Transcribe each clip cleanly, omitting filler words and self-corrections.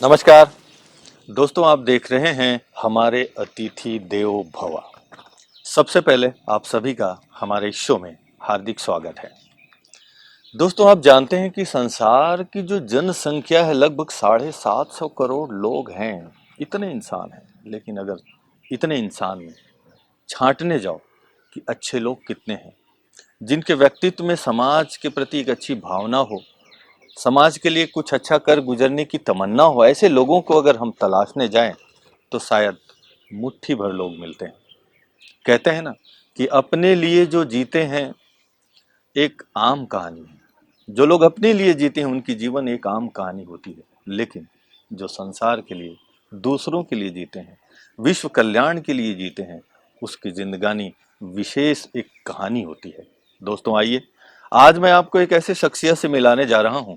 नमस्कार दोस्तों, आप देख रहे हैं हमारे अतिथि देवो भव। सबसे पहले आप सभी का हमारे इस शो में हार्दिक स्वागत है। दोस्तों, आप जानते हैं कि संसार की जो जनसंख्या है लगभग 750 करोड़ लोग हैं। इतने इंसान हैं, लेकिन अगर इतने इंसान में छांटने जाओ कि अच्छे लोग कितने हैं, जिनके व्यक्तित्व में समाज के प्रति एक अच्छी भावना हो, समाज के लिए कुछ अच्छा कर गुजरने की तमन्ना हो, ऐसे लोगों को अगर हम तलाशने जाएं तो शायद मुट्ठी भर लोग मिलते हैं। कहते हैं ना कि अपने लिए जो जीते हैं एक आम कहानी है। जो लोग अपने लिए जीते हैं उनकी जीवन एक आम कहानी होती है, लेकिन जो संसार के लिए, दूसरों के लिए जीते हैं, विश्व कल्याण के लिए जीते हैं, उसकी जिंदगानी विशेष एक कहानी होती है। दोस्तों आइए, आज मैं आपको एक ऐसे शख्सियत से मिलाने जा रहा हूं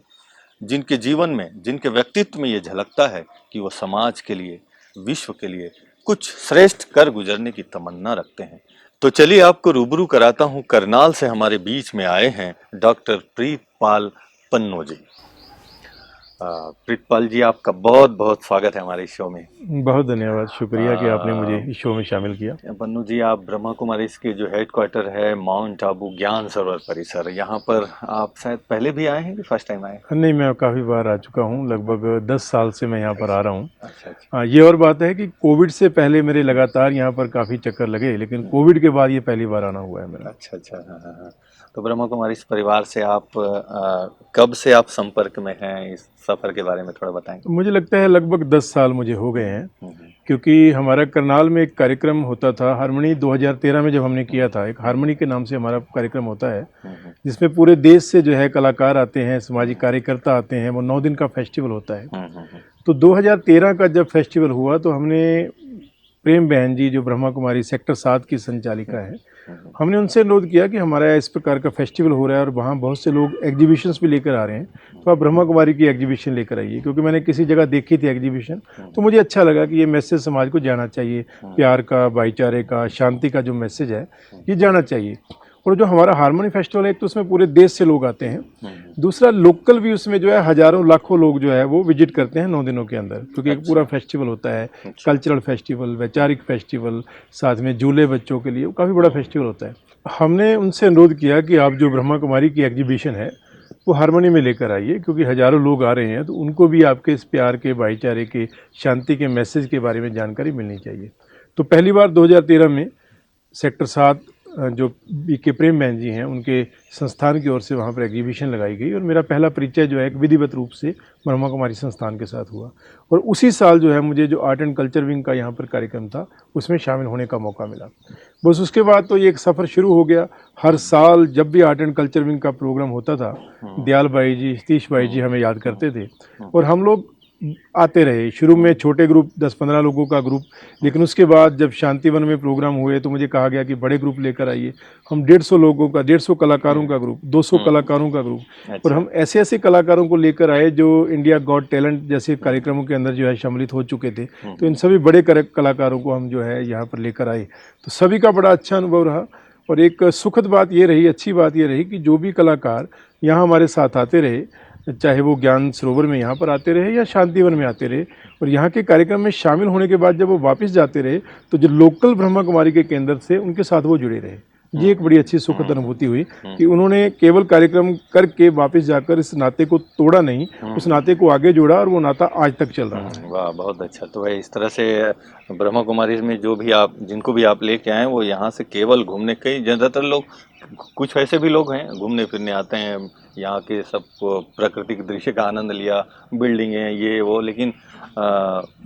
जिनके जीवन में, जिनके व्यक्तित्व में ये झलकता है कि वो समाज के लिए, विश्व के लिए कुछ श्रेष्ठ कर गुजरने की तमन्ना रखते हैं। तो चलिए आपको रूबरू कराता हूं, करनाल से हमारे बीच में आए हैं डॉक्टर प्रीतपाल पन्नू जी। प्रीतपाल जी, आपका बहुत बहुत स्वागत है हमारे शो में। बहुत धन्यवाद, शुक्रिया कि आपने मुझे इस शो में शामिल किया। पन्नू जी, आप ब्रह्मा कुमारी के जो हेडक्वार्टर है माउंट आबू ज्ञान सरोवर परिसर, यहाँ पर आप शायद पहले भी आए हैं कि फर्स्ट टाइम आए? नहीं, मैं काफ़ी बार आ चुका हूँ, लगभग 10 साल से मैं यहाँ पर आ रहा हूँ। अच्छा। ये और बात है कि कोविड से पहले मेरे लगातार यहाँ पर काफ़ी चक्कर लगे, लेकिन कोविड के बाद ये पहली बार आना हुआ है मेरा। अच्छा। हाँ। तो ब्रह्मा कुमारी इस परिवार से आप कब से आप संपर्क में हैं? इस सफ़र के बारे में थोड़ा बताएं। तो मुझे लगता है लगभग 10 साल मुझे हो गए हैं, क्योंकि हमारा करनाल में एक कार्यक्रम होता था हारमोनी 2013 में जब हमने किया था। एक हारमोनी के नाम से हमारा कार्यक्रम होता है, जिसमें पूरे देश से जो है कलाकार आते हैं, सामाजिक कार्यकर्ता आते हैं। वो 9 दिन का फेस्टिवल होता है। तो 2013 का जब फेस्टिवल हुआ तो हमने प्रेम बहन जी, जो ब्रह्मा कुमारी सेक्टर 7 की संचालिका है, हमने उनसे अनुरोध किया कि हमारा इस प्रकार का फेस्टिवल हो रहा है और वहाँ बहुत से लोग एग्जीबिशंस भी लेकर आ रहे हैं, तो आप ब्रह्मा कुमारी की एग्जीबिशन लेकर आइए। क्योंकि मैंने किसी जगह देखी थी एग्जीबिशन, तो मुझे अच्छा लगा कि ये मैसेज समाज को जाना चाहिए, प्यार का, भाईचारे का, शांति का जो मैसेज है ये जाना चाहिए। और जो हमारा हारमोनी फेस्टिवल है, तो उसमें पूरे देश से लोग आते हैं। दूसरा, लोकल भी उसमें जो है हजारों लाखों लोग जो है वो विजिट करते हैं 9 दिनों के अंदर, क्योंकि एक पूरा फेस्टिवल होता है। कल्चरल फेस्टिवल, वैचारिक फेस्टिवल, साथ में झूले बच्चों के लिए, वो काफ़ी बड़ा फेस्टिवल होता है। हमने उनसे अनुरोध किया कि आप जो ब्रह्मा कुमारी की एग्जीबिशन है वो हारमोनी में लेकर आइए, क्योंकि हजारों लोग आ रहे हैं, तो उनको भी आपके इस प्यार के, भाईचारे के, शांति के मैसेज के बारे में जानकारी मिलनी चाहिए। तो पहली बार 2013 में सेक्टर 7 जो बीके प्रेम बहन जी हैं, उनके संस्थान की ओर से वहाँ पर एग्जीबिशन लगाई गई और मेरा पहला परिचय जो है एक विधिवत रूप से ब्रह्मा कुमारी संस्थान के साथ हुआ। और उसी साल जो है मुझे जो आर्ट एंड कल्चर विंग का यहाँ पर कार्यक्रम था उसमें शामिल होने का मौका मिला। बस उसके बाद तो ये एक सफ़र शुरू हो गया। हर साल जब भी आर्ट एंड कल्चर विंग का प्रोग्राम होता था, दयाल भाई जी, सतीश भाई जी हमें याद करते थे और हम लोग आते रहे। शुरू में छोटे ग्रुप, 10-15 लोगों का ग्रुप, लेकिन उसके बाद जब शांतिवन में प्रोग्राम हुए तो मुझे कहा गया कि बड़े ग्रुप लेकर आइए। हम 150 लोगों का, 150 कलाकारों का ग्रुप, 200 कलाकारों का ग्रुप, और हम ऐसे ऐसे कलाकारों को लेकर आए जो इंडिया गॉट टैलेंट जैसे कार्यक्रमों के अंदर जो है सम्मिलित हो चुके थे। तो इन सभी बड़े कलाकारों को हम जो है यहाँ पर लेकर आए, तो सभी का बड़ा अच्छा अनुभव रहा। और एक सुखद बात ये रही, अच्छी बात ये रही कि जो भी कलाकार यहाँ हमारे साथ आते रहे, चाहे वो ज्ञान सरोवर में यहाँ पर आते रहे या शांतिवन में आते रहे, और यहाँ के कार्यक्रम में शामिल होने के बाद जब वो वापस जाते रहे तो जो लोकल ब्रह्मा कुमारी के केंद्र से उनके साथ वो जुड़े रहे। ये एक बड़ी अच्छी सुखद अनुभूति हुई कि उन्होंने केवल कार्यक्रम करके वापस जाकर इस नाते को तोड़ा नहीं, उस नाते को आगे जोड़ा और वो नाता आज तक चल रहा है। वाह, बहुत अच्छा। तो भाई इस तरह से ब्रह्मा कुमारी में जो भी आप, जिनको भी आप लेके आए, वो यहाँ से केवल घूमने, कई ज़्यादातर लोग, कुछ ऐसे भी लोग हैं घूमने फिरने आते हैं, यहाँ के सब प्राकृतिक दृश्य का आनंद लिया, बिल्डिंगें ये वो, लेकिन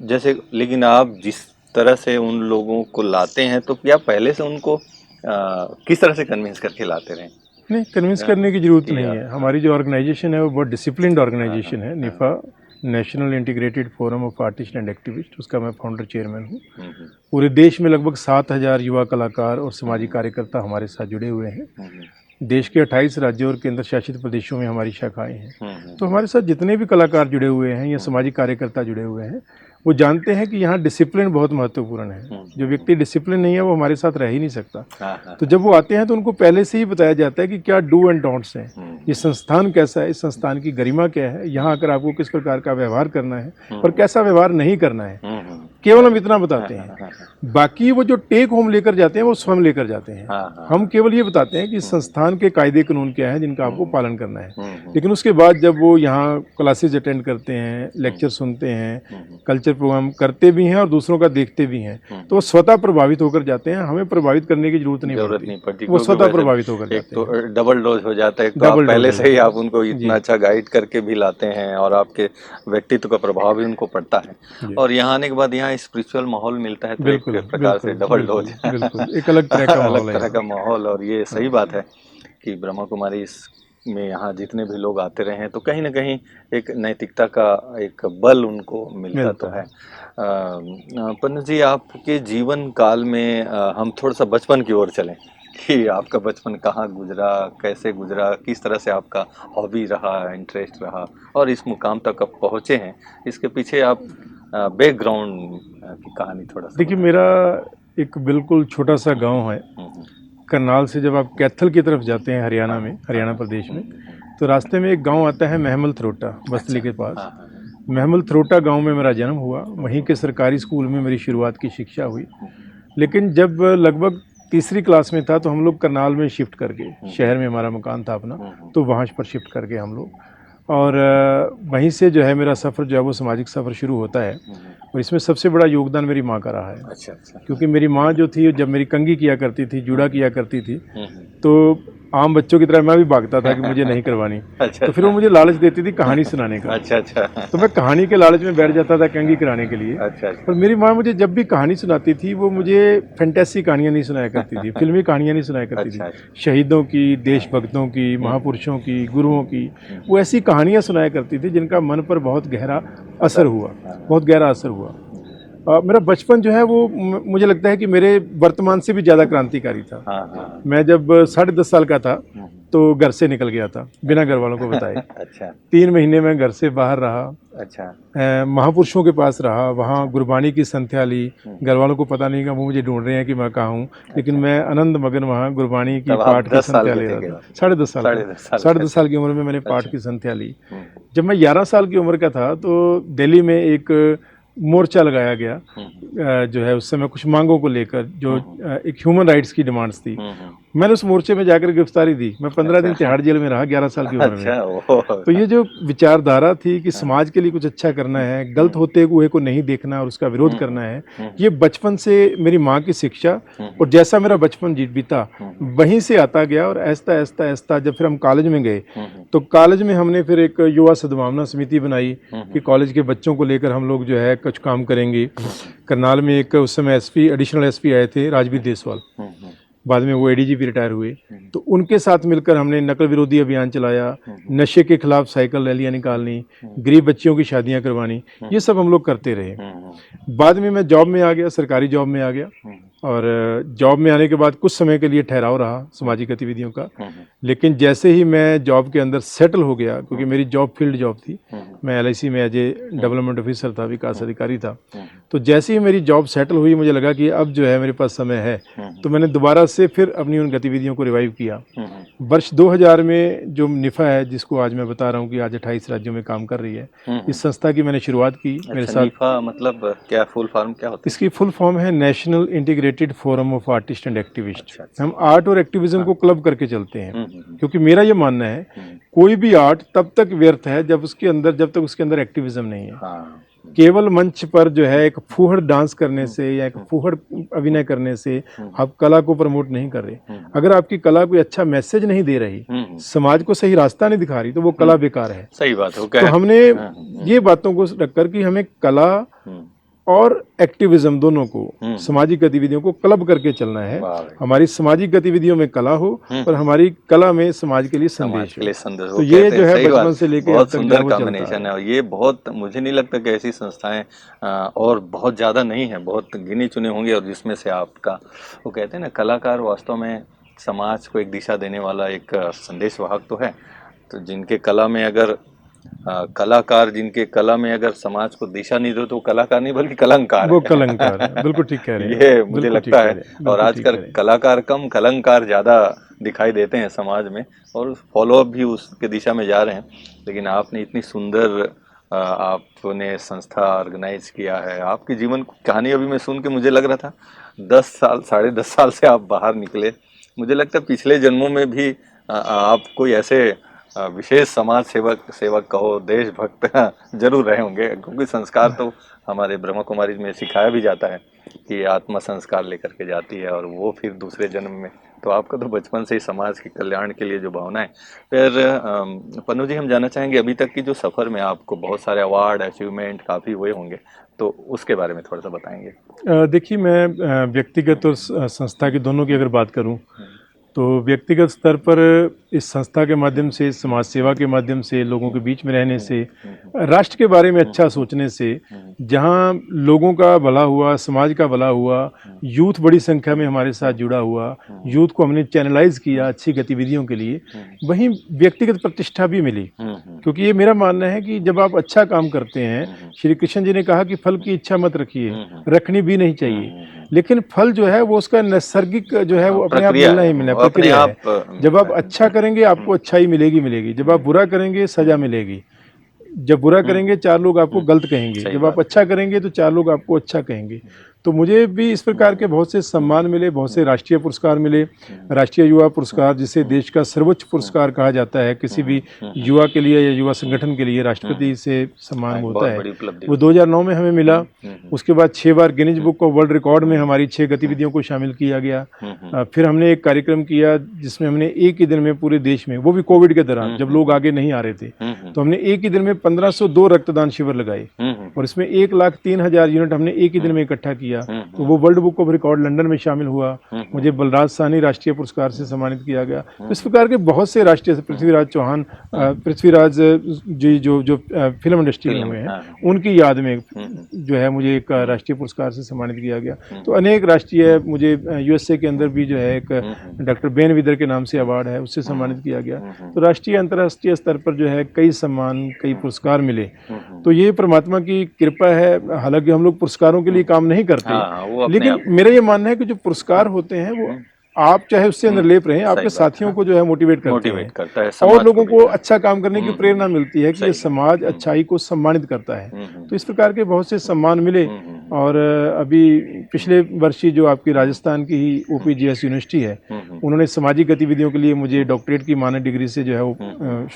जैसे, लेकिन आप जिस तरह से उन लोगों को लाते हैं, तो क्या पहले से उनको किस तरह से कन्विंस करके लाते रहे? नहीं, कन्विंस करने की ज़रूरत नहीं है। हमारी जो ऑर्गेनाइजेशन है वो बहुत डिसिप्लिन्ड ऑर्गेनाइजेशन है, निफा, national integrated forum of artist and activist, उसका मैं फाउंडर चेयरमैन हूँ। पूरे देश में लगभग 7,000 युवा कलाकार और सामाजिक कार्यकर्ता हमारे साथ जुड़े हुए हैं। देश के 28 राज्यों और केंद्र शासित प्रदेशों में हमारी शाखाएं हैं। तो हमारे साथ जितने भी कलाकार जुड़े हुए हैं या सामाजिक कार्यकर्ता जुड़े हुए हैं, वो जानते हैं कि यहाँ डिसिप्लिन बहुत महत्वपूर्ण है। जो व्यक्ति डिसिप्लिन नहीं है वो हमारे साथ रह ही नहीं सकता। तो जब वो आते हैं तो उनको पहले से ही बताया जाता है कि क्या डू एंड डोंट्स हैं, ये संस्थान कैसा है, इस संस्थान की गरिमा क्या है, यहाँ आकर आपको किस प्रकार का व्यवहार करना है और कैसा व्यवहार नहीं करना है, केवल हम इतना बताते हैं। बाकी वो जो टेक होम लेकर जाते हैं वो स्वयं लेकर जाते हैं। हम केवल ये बताते हैं कि संस्थान के कायदे कानून क्या है जिनका आपको पालन करना है। लेकिन उसके बाद जब वो यहाँ क्लासेज अटेंड करते हैं, लेक्चर सुनते हैं, कल्चर प्रोग्राम करते भी हैं और दूसरों का देखते भी हैं, तो वो स्वतः प्रभावित होकर जाते हैं। हमें प्रभावित करने की जरूरत नहीं पड़ती, वो स्वतः प्रभावित होकर जाते हैं। तो डबल डोज हो जाता है। तो आप पहले से ही आप उनको इतना अच्छा गाइड करके भी लाते हैं और आपके व्यक्तित्व का प्रभाव भी उनको पड़ता है। और यहाँ आने के बाद यहाँ स्पिरिचुअल माहौल मिलता है, तो एक प्रकार से डबल डोज, एक अलग तरह का माहौल। और ये सही बात है कि ब्रह्मा कुमारी में यहाँ जितने भी लोग आते रहे हैं तो कहीं ना कहीं एक नैतिकता का एक बल उनको मिलता तो है। पंडित जी, आपके जीवन काल में हम थोड़ा सा बचपन की ओर चलें कि आपका बचपन कहाँ गुजरा, कैसे गुजरा, किस तरह से आपका हॉबी रहा, इंटरेस्ट रहा और इस मुकाम तक आप पहुँचे हैं, इसके पीछे आप बैकग्राउंड की कहानी थोड़ा सा। देखिए, मेरा एक बिल्कुल छोटा सा गांव है। करनाल से जब आप कैथल की तरफ जाते हैं हरियाणा में, हरियाणा प्रदेश में, तो रास्ते में एक गांव आता है महमल थरोटा, बस्तली के पास। महमल थरोटा गांव में मेरा जन्म हुआ। वहीं के सरकारी स्कूल में मेरी शुरुआत की शिक्षा हुई। लेकिन जब लगभग तीसरी क्लास में था तो हम लोग करनाल में शिफ्ट कर गए। शहर में हमारा मकान था अपना, तो वहाँ पर शिफ्ट कर गए हम लोग। और वहीं से जो है मेरा सफ़र जो है वो सामाजिक सफ़र शुरू होता है। और इसमें सबसे बड़ा योगदान मेरी माँ का रहा है। अच्छा। क्योंकि मेरी माँ जो थी, जब मेरी कंघी किया करती थी, जूड़ा किया करती थी, तो आम बच्चों की तरह मैं भी भागता था कि मुझे नहीं करवानी। तो फिर वो मुझे लालच देती थी कहानी सुनाने का। तो मैं कहानी के लालच में बैठ जाता था कंघी कराने के लिए। पर मेरी माँ मुझे जब भी कहानी सुनाती थी वो मुझे फैंटेसी कहानियाँ नहीं सुनाया करती थी, फिल्मी कहानियाँ नहीं सुनाया करती थी। शहीदों की, देशभक्तों की, महापुरुषों की, गुरुओं की, वो ऐसी कहानियाँ सुनाया करती थी जिनका मन पर बहुत गहरा असर हुआ, बहुत गहरा असर हुआ। मेरा बचपन जो है वो मुझे लगता है कि मेरे वर्तमान से भी ज़्यादा क्रांतिकारी था। मैं जब 10.5 साल का था तो घर से निकल गया था बिना घर वालों को बताए। 3 महीने में घर से बाहर रहा। महापुरुषों के पास रहा, वहाँ गुरबानी की संध्या ली। घर वालों को पता नहीं कि वो मुझे ढूंढ रहे हैं कि मैं कहाँ हूँ, लेकिन मैं आनंद मगन वहाँ गुरबानी की पाठ की संध्या ले रहा था। 10.5 साल की उम्र में मैंने पाठ की संध्या ली। जब मैं 11 साल की उम्र का था तो दिल्ली में एक मोर्चा लगाया गया, जो है उस समय कुछ मांगों को लेकर, जो एक ह्यूमन राइट्स की डिमांड्स थी। मैंने उस मोर्चे में जाकर गिरफ्तारी दी। मैं 15 दिन तिहाड़ जेल में रहा 11 साल की उम्र में। तो ये जो विचारधारा थी कि समाज के लिए कुछ अच्छा करना है, गलत होते हुए को नहीं देखना और उसका विरोध करना है, ये बचपन से मेरी माँ की शिक्षा और जैसा मेरा बचपन बीता वहीं से आता गया। और ऐसा ऐसा ऐसा जब फिर हम कॉलेज में गए तो कॉलेज में हमने फिर एक युवा सद्भावना समिति बनाई कि कॉलेज के बच्चों को लेकर हम लोग जो है कुछ काम करेंगे। करनाल में एक उस समय एसपी, एडिशनल एसपी आए थे, राजवीर देसवाल, बाद में वो एडीजीपी रिटायर हुए। तो उनके साथ मिलकर हमने नकल विरोधी अभियान चलाया, नशे के खिलाफ साइकिल रैलियां निकालनी, गरीब बच्चियों की शादियां करवानी, ये सब हम लोग करते रहे। बाद में मैं जॉब में आ गया, सरकारी जॉब में आ गया। और जॉब में आने के बाद कुछ समय के लिए ठहराव रहा सामाजिक गतिविधियों का। लेकिन जैसे ही मैं जॉब के अंदर सेटल हो गया, क्योंकि मेरी जॉब फील्ड जॉब थी, मैं LIC में एज ए डेवलपमेंट ऑफिसर था, विकास अधिकारी था। तो जैसे ही मेरी जॉब सेटल हुई मुझे लगा कि अब जो है मेरे पास समय है, तो मैंने दोबारा से फिर अपनी उन गतिविधियों को रिवाइव किया। वर्ष 2000 में जो निफा है, जिसको आज मैं बता रहा हूँ कि आज 28 राज्यों में काम कर रही है, इस संस्था की मैंने शुरुआत की। मेरे साथ निफा मतलब क्या, फुल फॉर्म क्या होता है? इसकी फुल फॉर्म है national integrated forum of artist and activist. हम आर्ट और एक्टिविज्म को क्लब करके चलते हैं, क्योंकि मेरा ये मानना है कोई भी आर्ट तब तक व्यर्थ है जब तक उसके अंदर एक्टिविज्म नहीं है। केवल मंच पर जो है एक फूहड़ डांस करने से या एक फूहड़ अभिनय करने से आप कला को प्रमोट नहीं कर रहे। अगर आपकी कला कोई अच्छा मैसेज नहीं दे रही, समाज को सही रास्ता नहीं दिखा रही, तो वो कला बेकार है। सही बात है। तो हमने ये बातों को रखकर कि हमें कला और एक्टिविज्म दोनों को, सामाजिक गतिविधियों को क्लब करके चलना है। हमारी सामाजिक गतिविधियों में कला हो और हमारी कला में समाज के लिए संदेश हो। तो ये जो है बचपन से लेकर बहुत सुंदर कॉम्बिनेशन है। और ये बहुत, मुझे नहीं लगता कि ऐसी संस्थाएं और बहुत ज़्यादा नहीं है, बहुत गिनी चुने होंगे। और जिसमें से आपका, वो कहते हैं ना, कलाकार वास्तव में समाज को एक दिशा देने वाला एक संदेश वाहक तो है। तो जिनके कला में अगर कलाकार जिनके कला में अगर समाज को दिशा नहीं दो तो कलाकार नहीं बल्कि कलंकार वो है। कलंकार है, बिल्कुल ठीक कह रहे हैं, ये मुझे बिल्कुल ठीक लगता कह है। रहे हैं, और बिल्कुल ठीक आजकल कह रहे हैं। कलाकार कम कलंकार ज्यादा दिखाई देते हैं समाज में, और फॉलोअप भी उसके दिशा में जा रहे हैं। लेकिन आपने इतनी सुंदर आपने संस्था ऑर्गेनाइज किया है। आपकी जीवन कहानी अभी मैं सुन के मुझे लग रहा था 10 साल 10.5 साल से आप बाहर निकले। मुझे लगता है पिछले जन्मों में भी आप कोई ऐसे विशेष समाज सेवक कहो, देशभक्त जरूर रहे होंगे, क्योंकि संस्कार तो हमारे ब्रह्मा कुमारी में सिखाया भी जाता है कि आत्मा संस्कार लेकर के जाती है और वो फिर दूसरे जन्म में। तो आपका तो बचपन से ही समाज के कल्याण के लिए जो भावना है। फिर पन्नू जी, हम जानना चाहेंगे अभी तक की जो सफ़र में आपको बहुत सारे अवार्ड अचीवमेंट काफ़ी हुए होंगे, तो उसके बारे में थोड़ा सा बताएंगे। देखिए, मैं व्यक्तिगत और संस्था की दोनों की अगर बात करूं, तो व्यक्तिगत स्तर पर इस संस्था के माध्यम से, समाज सेवा के माध्यम से, लोगों के बीच में रहने से, राष्ट्र के बारे में अच्छा सोचने से, जहां लोगों का भला हुआ, समाज का भला हुआ, यूथ बड़ी संख्या में हमारे साथ जुड़ा हुआ, यूथ को हमने चैनलाइज किया अच्छी गतिविधियों के लिए, वहीं व्यक्तिगत प्रतिष्ठा भी मिली। क्योंकि ये मेरा मानना है कि जब आप अच्छा काम करते हैं, श्री कृष्ण जी ने कहा कि फल की इच्छा मत रखिए, रखनी भी नहीं चाहिए, लेकिन फल जो है वो उसका नैसर्गिक जो है वो अपने आप मिलना ही मिलना, प्रक्रिया है। जब आप अच्छा करेंगे आपको अच्छाई मिलेगी, जब आप बुरा करेंगे सजा मिलेगी। जब बुरा करेंगे 4 लोग आपको गलत कहेंगे, जब आप अच्छा करेंगे तो 4 लोग आपको अच्छा कहेंगे। तो मुझे भी इस प्रकार के बहुत से सम्मान मिले, बहुत से राष्ट्रीय पुरस्कार मिले। राष्ट्रीय युवा पुरस्कार, जिसे देश का सर्वोच्च पुरस्कार कहा जाता है, किसी भी युवा के लिए या युवा संगठन के लिए राष्ट्रपति से सम्मान होता है, वो 2009 में हमें मिला। उसके बाद 6 बार Guinness book of world record में हमारी 6 गतिविधियों को शामिल किया गया। फिर हमने एक कार्यक्रम किया जिसमें हमने एक ही दिन में पूरे देश में, वो भी कोविड के दौरान जब लोग आगे नहीं आ रहे थे, तो हमने एक ही दिन में 1502 रक्तदान शिविर लगाए, और इसमें 1,03,000 यूनिट हमने एक ही दिन में इकट्ठा किया। तो वो world book of record London में शामिल हुआ। मुझे बलराज साहनी राष्ट्रीय पुरस्कार से सम्मानित किया गया। तो इस प्रकार के बहुत से राष्ट्रीय, पृथ्वीराज चौहान, पृथ्वीराज जी जो फिल्म इंडस्ट्री में हुए हैं, उनकी याद में जो है मुझे एक राष्ट्रीय पुरस्कार से सम्मानित किया गया। तो अनेक राष्ट्रीय, मुझे यूएसए के अंदर भी जो है एक डॉक्टर बेन विदर के नाम से अवार्ड है, उससे सम्मानित किया गया। तो राष्ट्रीय अंतर्राष्ट्रीय स्तर पर जो है कई सम्मान, कई पुरस्कार मिले। तो ये परमात्मा की कृपा है। हालांकि हम लोग पुरस्कारों के लिए काम नहीं करते, लेकिन मेरा ये मानना है कि जो पुरस्कार होते हैं वो आप चाहे उससे निर्लेप रहें, आपके साथियों को जो है मोटिवेट करता है, और लोगों को अच्छा काम करने की प्रेरणा मिलती है कि ये समाज अच्छाई को सम्मानित करता है। तो इस प्रकार के बहुत से सम्मान मिले। और अभी पिछले वर्ष ही जो आपकी राजस्थान की ही ओपीजीएस यूनिवर्सिटी है, उन्होंने सामाजिक गतिविधियों के लिए मुझे डॉक्टरेट की मानद डिग्री से जो है वो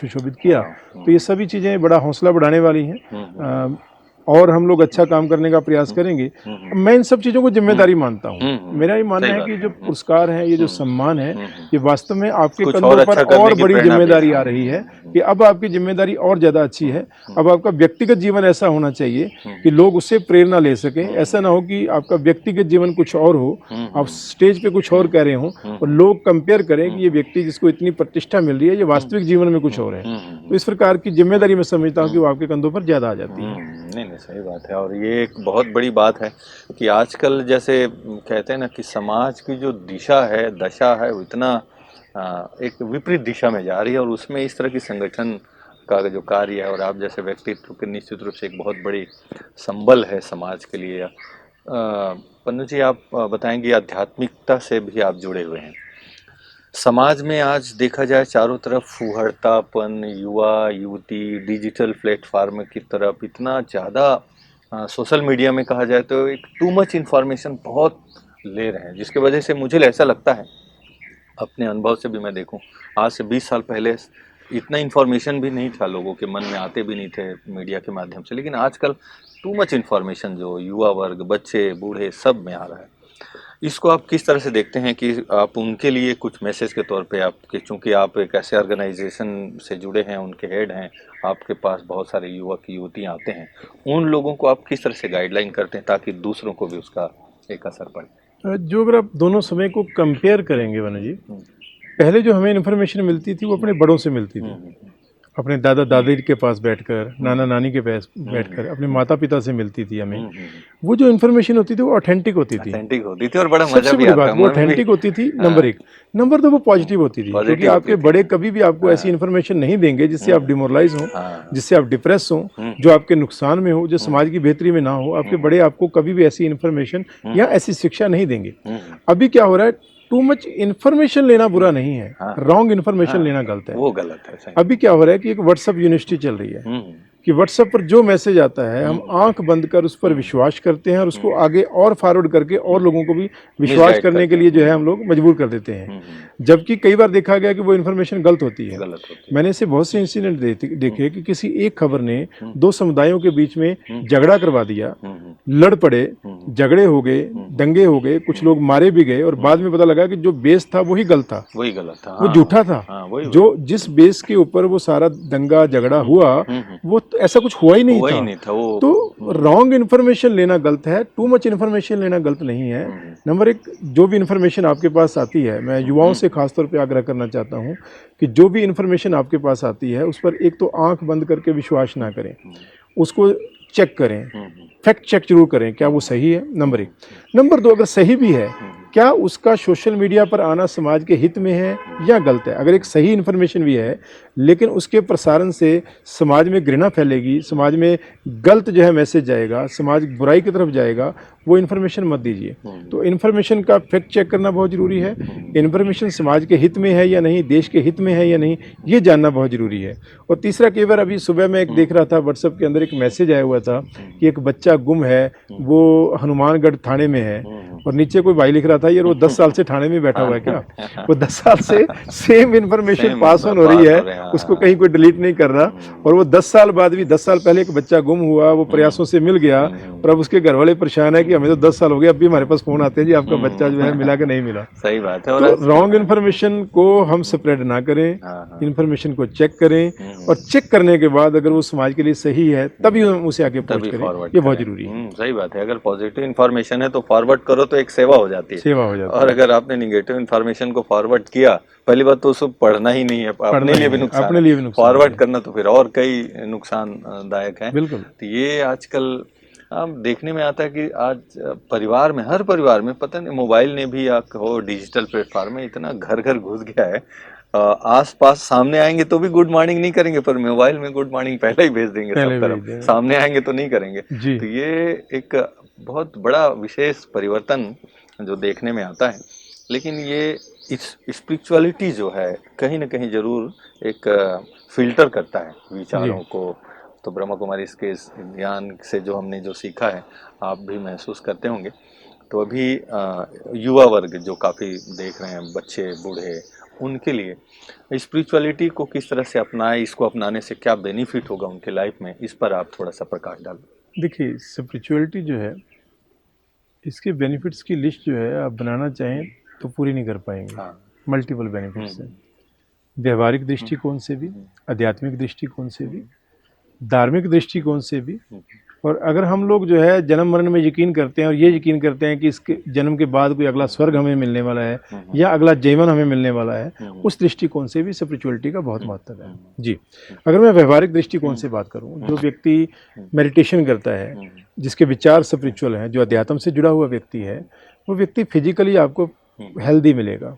सुशोभित किया। तो ये सभी चीज़ें बड़ा हौसला बढ़ाने वाली हैं, और हम लोग अच्छा काम करने का प्रयास करेंगे। मैं इन सब चीज़ों को जिम्मेदारी मानता हूँ। मेरा ये मानना है कि जो पुरस्कार है, ये जो सम्मान है, ये वास्तव में आपके कंधों पर और बड़ी जिम्मेदारी आ रही है कि अब आपकी जिम्मेदारी और ज़्यादा अच्छी है। अब आपका व्यक्तिगत जीवन ऐसा होना चाहिए कि लोग उससे प्रेरणा ले सकें। ऐसा ना हो कि आपका व्यक्तिगत जीवन कुछ और हो, आप स्टेज पे कुछ और कह रहे हो और लोग कंपेयर करें कि ये व्यक्ति जिसको इतनी प्रतिष्ठा मिल रही है, ये वास्तविक जीवन में कुछ और है। तो इस प्रकार की जिम्मेदारी मैं समझता हूँ कि वो आपके कंधों पर ज़्यादा आ जाती है। नहीं, सही बात है। और ये एक बहुत बड़ी बात है कि आजकल जैसे कहते हैं ना कि समाज की जो दिशा है, दशा है, वो इतना एक विपरीत दिशा में जा रही है, और उसमें इस तरह की संगठन का जो कार्य है और आप जैसे व्यक्तित्व के निश्चित रूप से एक बहुत बड़ी संबल है समाज के लिए। पन्नू जी, आप बताएंगे, आध्यात्मिकता से भी आप जुड़े हुए हैं। समाज में आज देखा जाए चारों तरफ फूहड़तापन, युवा युवती डिजिटल प्लेटफॉर्म की तरफ इतना ज़्यादा सोशल मीडिया में कहा जाए तो एक टू मच इन्फॉर्मेशन बहुत ले रहे हैं, जिसकी वजह से मुझे ऐसा लगता है, अपने अनुभव से भी मैं देखूं, आज से 20 साल पहले इतना इन्फॉर्मेशन भी नहीं था, लोगों के मन में आते भी नहीं थे मीडिया के माध्यम से। लेकिन आजकल टू मच इन्फॉर्मेशन जो युवा वर्ग, बच्चे, बूढ़े सब में आ रहा है। इसको आप किस तरह से देखते हैं कि आप उनके लिए कुछ मैसेज के तौर पे, आपके चूंकि आप एक ऐसे ऑर्गेनाइजेशन से जुड़े हैं, उनके हेड हैं, आपके पास बहुत सारे युवक युवतियाँ आते हैं, उन लोगों को आप किस तरह से गाइडलाइन करते हैं ताकि दूसरों को भी उसका एक असर पड़े? जो अगर आप दोनों समय को कंपेयर करेंगे वनु जी, पहले जो हमें इन्फॉर्मेशन मिलती थी वो अपने बड़ों से मिलती थी। अपने दादा दादी के पास बैठकर, नाना नानी के पास बैठकर अपने माता पिता से मिलती थी हमें, वो जो इन्फॉर्मेशन होती थी वो ऑथेंटिक होती थी। ऑथेंटिक होती थी और बड़ा मजा सबसे भी बड़ी आता बात वो ऑथेंटिक होती थी। नंबर एक। नंबर दो, वो पॉजिटिव होती थी, क्योंकि आपके बड़े कभी भी आपको ऐसी इन्फॉर्मेशन नहीं देंगे जिससे आप डिमोरलाइज हो, जिससे आप डिप्रेस हो, जो आपके नुकसान में हो, जो समाज की बेहतरी में ना हो। आपके बड़े आपको कभी भी ऐसी इन्फॉर्मेशन या ऐसी शिक्षा नहीं देंगे। अभी क्या हो रहा है, टू मच इन्फॉर्मेशन लेना बुरा नहीं है, रॉन्ग इन्फॉर्मेशन लेना गलत है। वो गलत है, सही। अभी क्या हो रहा है कि एक व्हाट्सएप यूनिवर्सिटी चल रही है कि व्हाट्सएप पर जो मैसेज आता है हम आंख बंद कर उस पर विश्वास करते हैं और उसको आगे और फॉरवर्ड करके और लोगों को भी विश्वास करने के लिए जो है हम लोग मजबूर कर देते हैं। जबकि कई बार देखा गया कि वो इन्फॉर्मेशन गलत होती है। मैंने ऐसे बहुत से इंसिडेंट देखे कि किसी एक खबर ने दो समुदायों के बीच में झगड़ा करवा दिया, लड़ पड़े, झगड़े हो गए, दंगे हो गए, कुछ लोग मारे भी गए और बाद में पता लगा कि जो बेस था वही गलत था, वो झूठा था। जो जिस बेस के ऊपर वो सारा दंगा झगड़ा हुआ वो ऐसा कुछ हुआ ही नहीं था। तो रॉन्ग इन्फॉर्मेशन लेना गलत है, टू मच इन्फॉर्मेशन लेना गलत नहीं है। नंबर एक, जो भी इन्फॉर्मेशन आपके पास आती है, मैं युवाओं से खासतौर पे आग्रह करना चाहता हूँ कि जो भी इन्फॉर्मेशन आपके पास आती है उस पर एक तो आंख बंद करके विश्वास ना करें, उसको चेक करें, फैक्ट चेक जरूर करें क्या वो सही है। नंबर एक। नंबर दो, अगर सही भी है क्या उसका सोशल मीडिया पर आना समाज के हित में है या गलत है। अगर एक सही इन्फॉर्मेशन भी है लेकिन उसके प्रसारण से समाज में घृणा फैलेगी, समाज में गलत जो है मैसेज जाएगा, समाज बुराई की तरफ जाएगा, वो इन्फॉर्मेशन मत दीजिए। तो इन्फॉर्मेशन का फैक्ट चेक करना बहुत ज़रूरी है। इन्फॉर्मेशन समाज के हित में है या नहीं, देश के हित में है या नहीं, ये जानना बहुत ज़रूरी है। और तीसरा, कई बार अभी सुबह मैं एक देख रहा था व्हाट्सएप के अंदर एक मैसेज आया हुआ था कि एक बच्चा गुम है, वो हनुमानगढ़ थाने में है और नीचे कोई भाई लिख रहा था यार वो 10 साल से थाने में बैठा हुआ है क्या। वो 10 साल से सेम इन्फॉर्मेशन पास ऑन हो रही है, उसको कहीं कोई डिलीट नहीं कर रहा। और वो 10 साल बाद भी, 10 साल पहले एक बच्चा गुम हुआ, वो प्रयासों से मिल गया और अब उसके घर वाले परेशान है कि हमें तो 10 साल हो गए, अब भी हमारे पास फोन आते हैं जी आपका बच्चा जो है मिला कि नहीं मिला। सही बात है। तो रॉन्ग इन्फॉर्मेशन को हम स्प्रेड ना करें, इन्फॉर्मेशन को चेक करें और चेक करने के बाद अगर वो समाज के लिए सही है तभी हम उसे आगे पोस्ट करें, ये बहुत जरूरी है। सही बात है। अगर पॉजिटिव इन्फॉर्मेशन है तो फॉरवर्ड करो तो एक सेवा हो जाती है, सेवा हो जाती है। और अगर आपने निगेटिव इन्फॉर्मेशन को फॉरवर्ड किया, पहली बात तो उसको पढ़ना ही नहीं है, अपने लिए भी नुकसान, फॉरवर्ड करना तो फिर और कई नुकसानदायक है। बिल्कुल। तो ये आजकल देखने में आता है कि आज परिवार में, हर परिवार में, पता नहीं मोबाइल ने भी या हो डिजिटल प्लेटफॉर्म में इतना घर घर घुस गया है। आस पास सामने आएंगे तो भी गुड मॉर्निंग नहीं करेंगे, पर मोबाइल में गुड मॉर्निंग पहले ही भेज देंगे सब तरफ, सामने आएंगे तो नहीं करेंगे। तो ये एक बहुत बड़ा विशेष परिवर्तन जो देखने में आता है। लेकिन ये इस स्पिरिचुअलिटी जो है कहीं ना कहीं जरूर एक फिल्टर करता है विचारों को। तो ब्रह्मा कुमारी इसके ज्ञान से जो हमने जो सीखा है, आप भी महसूस करते होंगे। तो अभी युवा वर्ग जो काफ़ी देख रहे हैं, बच्चे बूढ़े, उनके लिए स्पिरिचुअलिटी को किस तरह से अपनाएं, इसको अपनाने से क्या बेनिफिट होगा उनके लाइफ में, इस पर आप थोड़ा सा प्रकाश डालें। देखिए, स्पिरिचुअलिटी जो है, इसके बेनिफिट्स की लिस्ट जो है आप बनाना चाहें तो पूरी नहीं कर पाएंगे। मल्टीपल बेनिफिट्स हैं, व्यवहारिक दृष्टिकोण से भी, आध्यात्मिक दृष्टिकोण से भी, धार्मिक दृष्टिकोण से भी। और अगर हम लोग जो है जन्म मरण में यकीन करते हैं और ये यकीन करते हैं कि इसके जन्म के बाद कोई अगला स्वर्ग हमें मिलने वाला है या अगला जीवन हमें मिलने वाला है, उस दृष्टिकोण से भी स्पिरिचुअलिटी का बहुत महत्व है जी। अगर मैं व्यवहारिक दृष्टिकोण से बात करूं, जो व्यक्ति मेडिटेशन करता है, जिसके विचार स्पिरिचुअल हैं, जो अध्यात्म से जुड़ा हुआ व्यक्ति है, वो व्यक्ति फिजिकली आपको हेल्दी मिलेगा,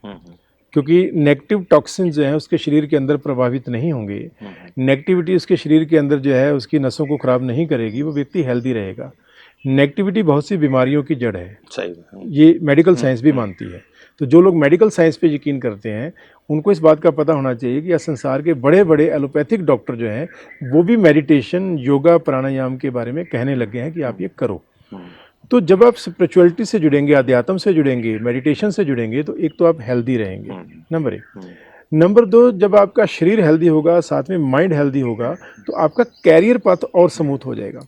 क्योंकि नेगेटिव टॉक्सिन जो है उसके शरीर के अंदर प्रभावित नहीं होंगे। नेगेटिविटी उसके शरीर के अंदर जो है उसकी नसों को खराब नहीं करेगी, वो व्यक्ति हेल्दी रहेगा। नेगेटिविटी बहुत सी बीमारियों की जड़ है, ये मेडिकल साइंस भी मानती है। तो जो लोग मेडिकल साइंस पे यकीन करते हैं उनको इस बात का पता होना चाहिए कि संसार के बड़े बड़े एलोपैथिक डॉक्टर जो हैं वो भी मेडिटेशन, योगा, प्राणायाम के बारे में कहने लगे हैं कि आप ये करो। तो जब आप स्पिरिचुअलिटी से जुड़ेंगे, अध्यात्म से जुड़ेंगे, मेडिटेशन से जुड़ेंगे, तो एक तो आप हेल्दी रहेंगे, नंबर एक। नंबर दो, जब आपका शरीर हेल्दी होगा, साथ में माइंड हेल्दी होगा, तो आपका कैरियर पाथ और स्मूथ हो जाएगा।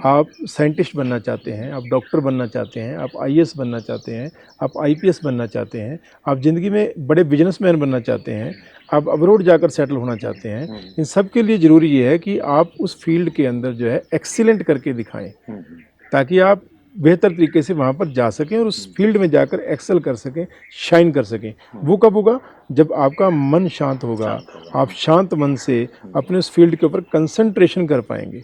आप साइंटिस्ट बनना चाहते हैं, आप डॉक्टर बनना चाहते हैं, आप आईएएस बनना चाहते हैं, आप आईपीएस बनना चाहते हैं, आप ज़िंदगी में बड़े बिजनेसमैन बनना चाहते हैं, आप अब्रॉड जाकर सेटल होना चाहते हैं, इन सब के लिए ज़रूरी ये है कि आप उस फील्ड के अंदर जो है एक्सीलेंट करके दिखाएं, ताकि आप बेहतर तरीके से वहाँ पर जा सकें और उस फील्ड में जाकर एक्सेल कर सकें, शाइन कर सकें। वो कब होगा? जब आपका मन शांत होगा, आप शांत मन से अपने उस फील्ड के ऊपर कंसंट्रेशन कर पाएंगे।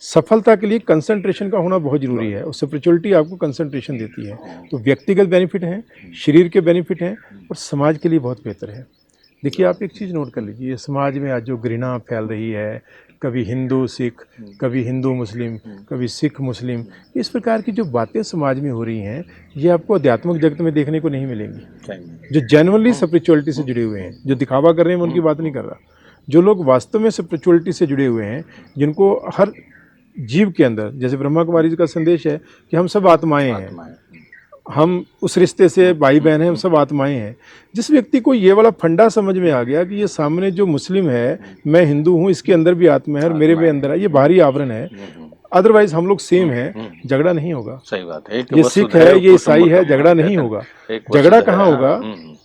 सफलता के लिए कंसंट्रेशन का होना बहुत ज़रूरी है और स्पिरिचुअलिटी आपको कंसंट्रेशन देती है। तो व्यक्तिगत बेनिफिट हैं, शरीर के बेनिफिट हैं और समाज के लिए बहुत बेहतर है। देखिए, आप एक चीज़ नोट कर लीजिए, समाज में आज जो घृणा फैल रही है, कभी हिंदू सिख, कभी हिंदू मुस्लिम, कभी सिख मुस्लिम, इस प्रकार की जो बातें समाज में हो रही हैं, ये आपको आध्यात्मिक जगत में देखने को नहीं मिलेंगी। जो जेन्युइनली स्पिरिचुअलिटी से जुड़े हुए हैं, जो दिखावा कर रहे हैं, मैं उनकी बात नहीं कर रहा। जो लोग वास्तव में स्पिरिचुअलिटी से जुड़े हुए हैं, जिनको हर जीव के अंदर, जैसे ब्रह्मा कुमारी जी का संदेश है कि हम सब आत्माएं हैं, हम उस रिश्ते से भाई बहन हैं, हम सब आत्माएं हैं। जिस व्यक्ति को ये वाला फंडा समझ में आ गया कि ये सामने जो मुस्लिम है, मैं हिंदू हूँ, इसके अंदर भी आत्मा है और मेरे में अंदर है, ये बाहरी आवरण है, अदरवाइज हम लोग सेम हैं, झगड़ा नहीं होगा। सही बात है। ये सिख है, ये ईसाई है, झगड़ा नहीं होगा। झगड़ा कहाँ होगा?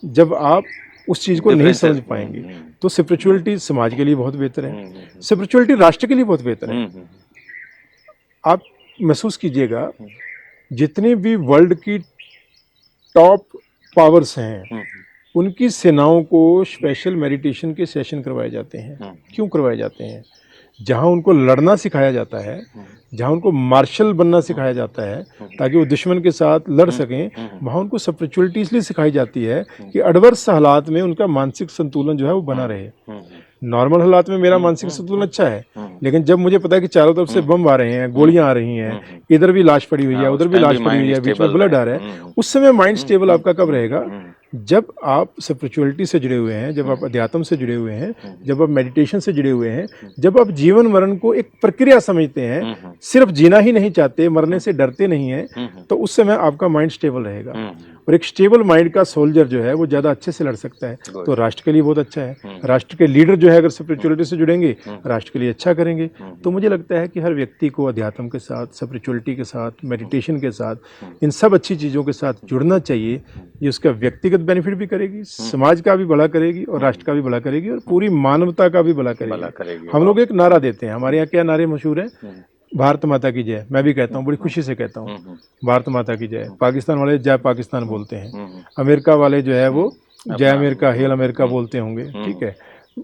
जब आप उस चीज़ को नहीं समझ पाएंगे। तो स्पिरिचुअलिटी समाज के लिए बहुत बेहतर है, स्पिरिचुअलिटी राष्ट्र के लिए बहुत बेहतर है। आप महसूस कीजिएगा, जितने भी वर्ल्ड की टॉप पावर्स हैं, उनकी सेनाओं को स्पेशल मेडिटेशन के सेशन करवाए जाते हैं। क्यों करवाए जाते हैं? जहां उनको लड़ना सिखाया जाता है, जहां उनको मार्शल बनना सिखाया जाता है ताकि वो दुश्मन के साथ लड़ सकें, वहां उनको स्पिरिचुअलिटी इसलिए सिखाई जाती है कि एडवर्स हालात में उनका मानसिक संतुलन जो है वो बना रहे। नॉर्मल हालात में मेरा मानसिक संतुलन अच्छा है, लेकिन जब मुझे पता है कि चारों तरफ से बम आ रहे हैं, गोलियां आ रही हैं, इधर भी लाश पड़ी हुई है, उधर भी लाश पड़ी हुई है, बीच में ब्लड आ रहा है, उस समय माइंड स्टेबल आपका कब रहेगा? जब आप स्पिरिचुअलिटी से जुड़े हुए हैं, जब आप अध्यात्म से जुड़े हुए हैं, जब आप मेडिटेशन से जुड़े हुए हैं, जब आप जीवन मरण को एक प्रक्रिया समझते हैं, सिर्फ जीना ही नहीं चाहते, मरने से डरते नहीं हैं, तो उस समय आपका माइंड स्टेबल रहेगा। और एक स्टेबल माइंड का सोल्जर जो है वो ज़्यादा अच्छे से लड़ सकता है। तो राष्ट्र के लिए बहुत अच्छा है। राष्ट्र के लीडर जो है अगर स्पिरिचुअलिटी से जुड़ेंगे, राष्ट्र के लिए अच्छा करेंगे। तो मुझे लगता है कि हर व्यक्ति को अध्यात्म के साथ, स्पिरिचुअलिटी के साथ, मेडिटेशन के साथ, इन सब अच्छी चीज़ों के साथ जुड़ना चाहिए। ये उसका व्यक्तिगत बेनिफिट भी करेगी, समाज का भी भला करेगी और राष्ट्र का भी भला करेगी और पूरी मानवता का भी भला करेगी। हम लोग एक नारा देते हैं, हमारे यहाँ क्या नारे मशहूर हैं? भारत माता की जय। मैं भी कहता हूँ, बड़ी खुशी से कहता हूँ, भारत माता की जय। पाकिस्तान वाले जय पाकिस्तान बोलते हैं, अमेरिका वाले जो है वो जय अमेरिका, हेल अमेरिका बोलते होंगे, ठीक है,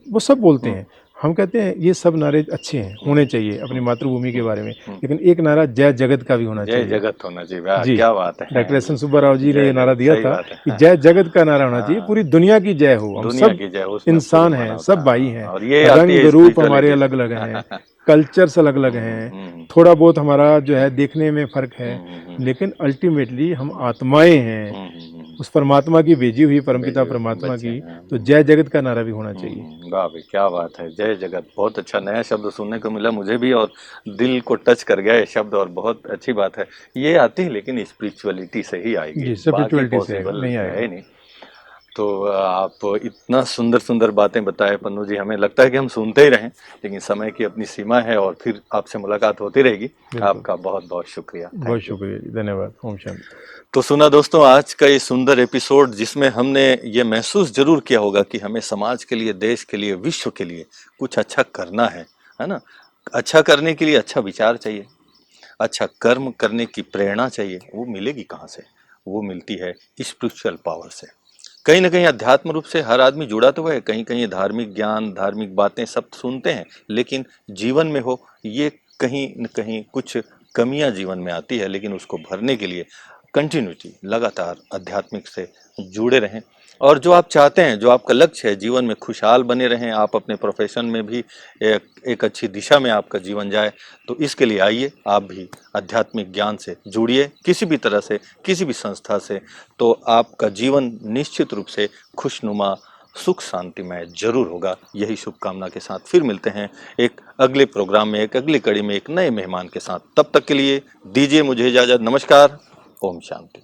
वो सब बोलते हैं। हम कहते हैं ये सब नारे अच्छे हैं, होने चाहिए अपनी मातृभूमि के बारे में, लेकिन एक नारा जय जगत का भी होना चाहिए। जय जगत होना चाहिए। जी, क्या बात है। डॉक्टर एस एन सुब्बाराव जी ने ये नारा दिया था कि जय जगत का नारा होना चाहिए, पूरी दुनिया की जय हो। हम सब इंसान हैं, सब भाई हैं, रंग रूप हमारे अलग अलग हैं, कल्चर्स अलग अलग हैं, थोड़ा बहुत हमारा जो है देखने में फर्क है, लेकिन अल्टीमेटली हम आत्माएं हैं उस परमात्मा की भेजी हुई, परमपिता परमात्मा की। तो जय जगत का नारा भी होना चाहिए। वाह भाई, क्या बात है, जय जगत। बहुत अच्छा नया शब्द सुनने को मिला मुझे भी और दिल को टच कर गया ये शब्द, और बहुत अच्छी बात है। ये आती है लेकिन स्पिरिचुअलिटी से ही आएगी, स्पिरिचुअलिटी से नहीं आएगी। तो आप इतना सुंदर सुंदर बातें बताए पन्नू जी, हमें लगता है कि हम सुनते ही रहें, लेकिन समय की अपनी सीमा है और फिर आपसे मुलाकात होती रहेगी। आपका बहुत बहुत शुक्रिया। बहुत शुक्रिया, धन्यवाद। ओम शांति। तो सुना दोस्तों, आज का ये सुंदर एपिसोड जिसमें हमने ये महसूस जरूर किया होगा कि हमें समाज के लिए, देश के लिए, विश्व के लिए कुछ अच्छा करना है ना। अच्छा करने के लिए अच्छा विचार चाहिए, अच्छा कर्म करने की प्रेरणा चाहिए। वो मिलेगी कहाँ से? वो मिलती है स्पिरिचुअल पावर से। कहीं ना कहीं अध्यात्म रूप से हर आदमी जुड़ा तो है, कहीं कहीं धार्मिक ज्ञान, धार्मिक बातें सब सुनते हैं, लेकिन जीवन में हो ये कहीं न कहीं कुछ कमियां जीवन में आती है। लेकिन उसको भरने के लिए कंटिन्यूटी, लगातार आध्यात्मिक से जुड़े रहें। और जो आप चाहते हैं, जो आपका लक्ष्य है, जीवन में खुशहाल बने रहें, आप अपने प्रोफेशन में भी एक अच्छी दिशा में आपका जीवन जाए, तो इसके लिए आइए आप भी आध्यात्मिक ज्ञान से जुड़िए, किसी भी तरह से, किसी भी संस्था से। तो आपका जीवन निश्चित रूप से खुशनुमा, सुख शांतिमय जरूर होगा। यही शुभकामना के साथ फिर मिलते हैं एक अगले प्रोग्राम में, एक अगली कड़ी में, एक नए मेहमान के साथ। तब तक के लिए दीजिए मुझे इजाजत। नमस्कार। ओम शांति।